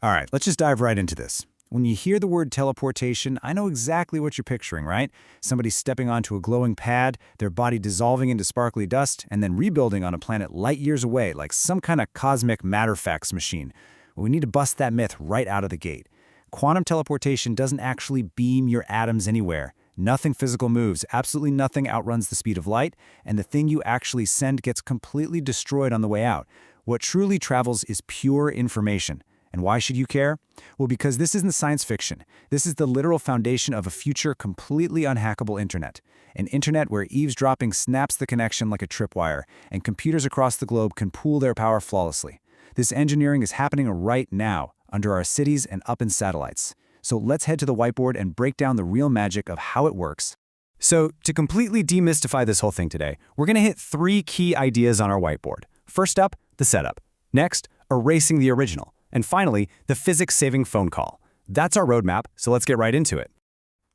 All right, let's just dive right into this. When you hear the word teleportation, I know exactly what you're picturing, right? Somebody stepping onto a glowing pad, their body dissolving into sparkly dust, and then rebuilding on a planet light years away like some kind of cosmic matter fax machine. Well, we need to bust that myth right out of the gate. Quantum teleportation doesn't actually beam your atoms anywhere. Nothing physical moves, absolutely nothing outruns the speed of light, and the thing you actually send gets completely destroyed on the way out. What truly travels is pure information. And why should you care? Well, because this isn't science fiction. This is the literal foundation of a future completely unhackable internet. An internet where eavesdropping snaps the connection like a tripwire, and computers across the globe can pool their power flawlessly. This engineering is happening right now, under our cities and up in satellites. So let's head to the whiteboard and break down the real magic of how it works. So, to completely demystify this whole thing today, we're going to hit 3 key ideas on our whiteboard. First up, the setup. Next, erasing the original. And finally, the physics-saving phone call. That's our roadmap, so let's get right into it.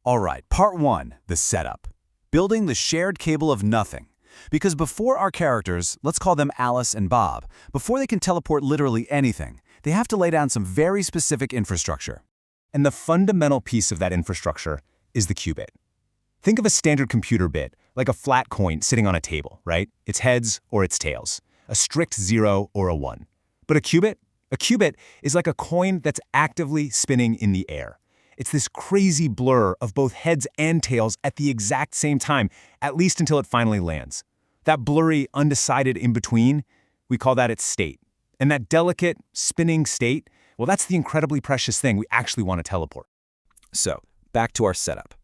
All right, part 1, the setup. Building the shared cable of nothing. Because before our characters, let's call them Alice and Bob, before they can teleport literally anything, they have to lay down some very specific infrastructure. And the fundamental piece of that infrastructure is the qubit. Think of a standard computer bit, like a flat coin sitting on a table, right? It's heads or it's tails, a strict 0 or a 1. But a qubit? A qubit is like a coin that's actively spinning in the air. It's this crazy blur of both heads and tails at the exact same time, at least until it finally lands. That blurry, undecided in-between, we call that its state. And that delicate, spinning state, well, that's the incredibly precious thing we actually want to teleport. So, back to our setup.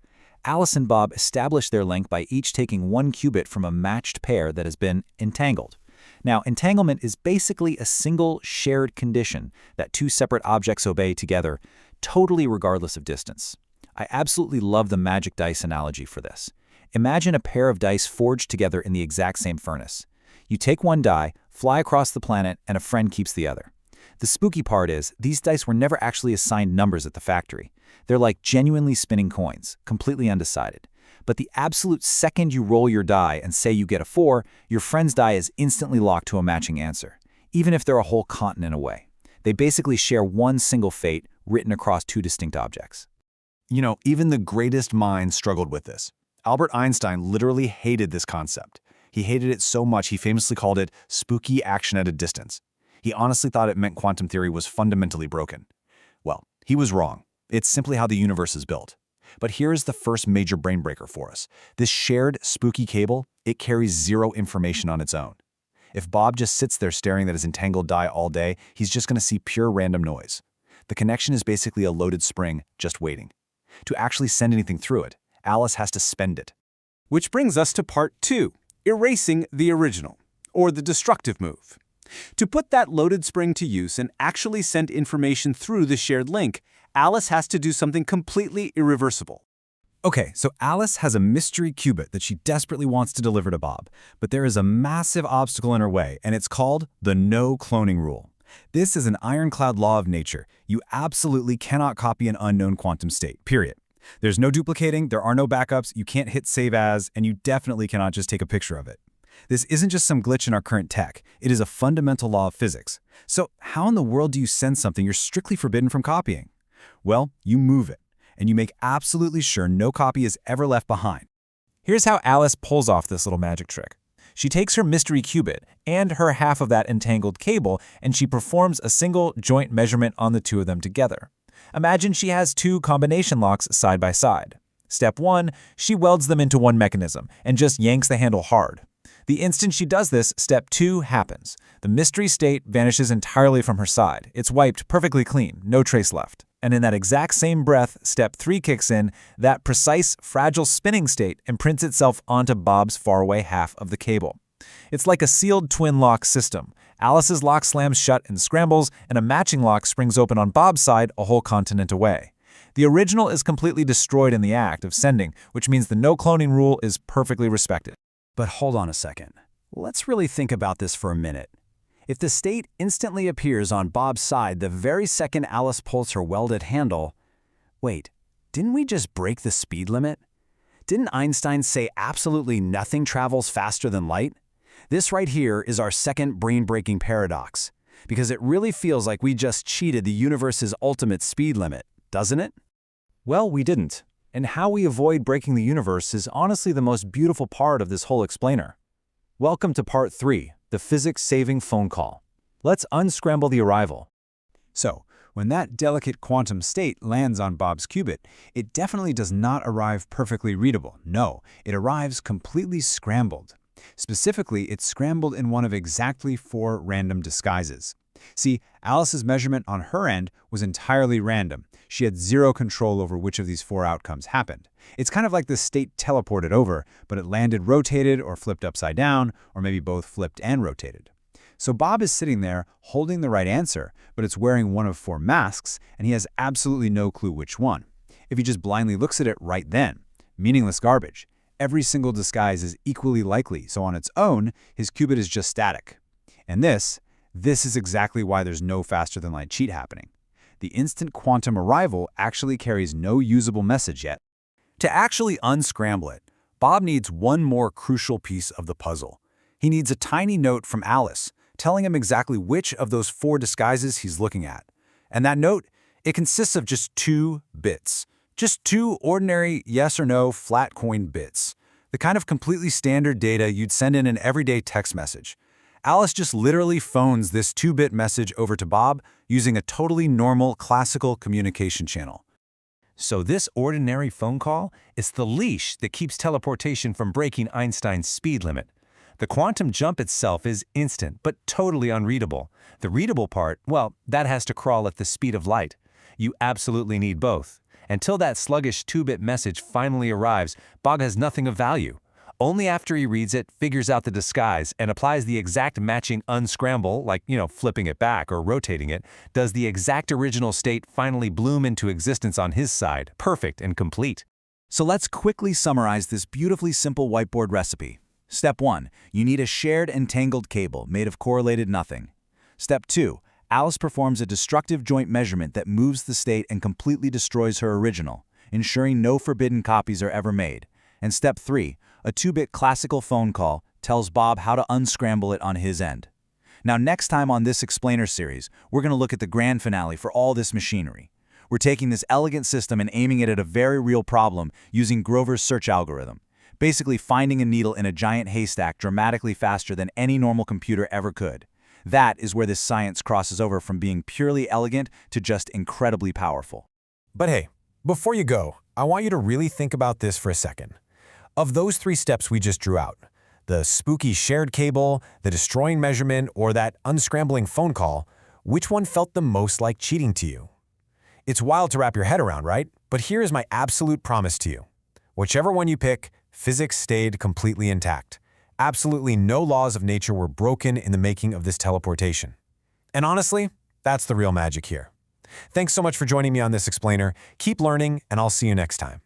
Alice and Bob establish their link by each taking 1 qubit from a matched pair that has been entangled. Now, entanglement is basically a single shared condition that 2 separate objects obey together, totally regardless of distance. I absolutely love the magic dice analogy for this. Imagine a pair of dice forged together in the exact same furnace. You take 1 die, fly across the planet, and a friend keeps the other. The spooky part is, these dice were never actually assigned numbers at the factory. They're like genuinely spinning coins, completely undecided. But the absolute second you roll your die and say you get a 4, your friend's die is instantly locked to a matching answer, even if they're a whole continent away. They basically share one single fate written across 2 distinct objects. You know, even the greatest minds struggled with this. Albert Einstein literally hated this concept. He hated it so much he famously called it spooky action at a distance. He honestly thought it meant quantum theory was fundamentally broken. Well, he was wrong. It's simply how the universe is built. But here is the first major brain breaker for us. This shared, spooky cable, it carries 0 information on its own. If Bob just sits there staring at his entangled die all day, he's just going to see pure random noise. The connection is basically a loaded spring, just waiting. To actually send anything through it, Alice has to spend it. Which brings us to part 2, erasing the original, or the destructive move. To put that loaded spring to use and actually send information through the shared link, Alice has to do something completely irreversible. Okay, so Alice has a mystery qubit that she desperately wants to deliver to Bob, but there is a massive obstacle in her way, and it's called the no cloning rule. This is an ironclad law of nature. You absolutely cannot copy an unknown quantum state, period. There's no duplicating, there are no backups, you can't hit save as, and you definitely cannot just take a picture of it. This isn't just some glitch in our current tech, it is a fundamental law of physics. So how in the world do you send something you're strictly forbidden from copying? Well, you move it, and you make absolutely sure no copy is ever left behind. Here's how Alice pulls off this little magic trick. She takes her mystery qubit and her half of that entangled cable, and she performs a single joint measurement on the 2 of them together. Imagine she has 2 combination locks side by side. Step 1, she welds them into one mechanism and just yanks the handle hard. The instant she does this, step 2 happens. The mystery state vanishes entirely from her side. It's wiped perfectly clean, no trace left. And in that exact same breath, step 3 kicks in, that precise, fragile spinning state imprints itself onto Bob's faraway half of the cable. It's like a sealed twin lock system. Alice's lock slams shut and scrambles, and a matching lock springs open on Bob's side a whole continent away. The original is completely destroyed in the act of sending, which means the no cloning rule is perfectly respected. But hold on a second. Let's really think about this for a minute. If the state instantly appears on Bob's side the very second Alice pulls her welded handle, wait, didn't we just break the speed limit? Didn't Einstein say absolutely nothing travels faster than light? This right here is our second brain-breaking paradox. because it really feels like we just cheated the universe's ultimate speed limit, doesn't it? Well, we didn't. And how we avoid breaking the universe is honestly the most beautiful part of this whole explainer. Welcome to Part 3, the physics-saving phone call. Let's unscramble the arrival. So, when that delicate quantum state lands on Bob's qubit, it definitely does not arrive perfectly readable. No, it arrives completely scrambled. Specifically, it's scrambled in one of exactly 4 random disguises. See, Alice's measurement on her end was entirely random. She had 0 control over which of these 4 outcomes happened. It's kind of like the state teleported over, but it landed rotated or flipped upside down, or maybe both flipped and rotated. So Bob is sitting there holding the right answer, but it's wearing one of 4 masks, and he has absolutely no clue which one. If he just blindly looks at it right then, meaningless garbage. Every single disguise is equally likely, so on its own, his qubit is just static. And this is exactly why there's no faster-than-light cheat happening. The instant quantum arrival actually carries no usable message yet. To actually unscramble it, Bob needs one more crucial piece of the puzzle. He needs a tiny note from Alice, telling him exactly which of those 4 disguises he's looking at. And that note, it consists of just 2 bits. Just 2 ordinary yes or no flat coin bits. The kind of completely standard data you'd send in an everyday text message. Alice just literally phones this 2-bit message over to Bob using a totally normal classical communication channel. So this ordinary phone call is the leash that keeps teleportation from breaking Einstein's speed limit. The quantum jump itself is instant, but totally unreadable. The readable part, well, that has to crawl at the speed of light. You absolutely need both. Until that sluggish 2-bit message finally arrives, Bob has nothing of value. Only after he reads it, figures out the disguise, and applies the exact matching unscramble, like, flipping it back or rotating it, does the exact original state finally bloom into existence on his side, perfect and complete. So let's quickly summarize this beautifully simple whiteboard recipe. Step 1. You need a shared entangled cable made of correlated nothing. Step 2. Alice performs a destructive joint measurement that moves the state and completely destroys her original, ensuring no forbidden copies are ever made. And Step 3. A 2-bit classical phone call tells Bob how to unscramble it on his end. Now, next time on this explainer series, we're going to look at the grand finale for all this machinery. We're taking this elegant system and aiming it at a very real problem using Grover's search algorithm, basically finding a needle in a giant haystack dramatically faster than any normal computer ever could. That is where this science crosses over from being purely elegant to just incredibly powerful. But hey, before you go, I want you to really think about this for a second. Of those 3 steps we just drew out, the spooky shared cable, the destroying measurement, or that unscrambling phone call, which one felt the most like cheating to you? It's wild to wrap your head around, right? But here is my absolute promise to you. Whichever one you pick, physics stayed completely intact. Absolutely no laws of nature were broken in the making of this teleportation. And honestly, that's the real magic here. Thanks so much for joining me on this explainer. Keep learning, and I'll see you next time.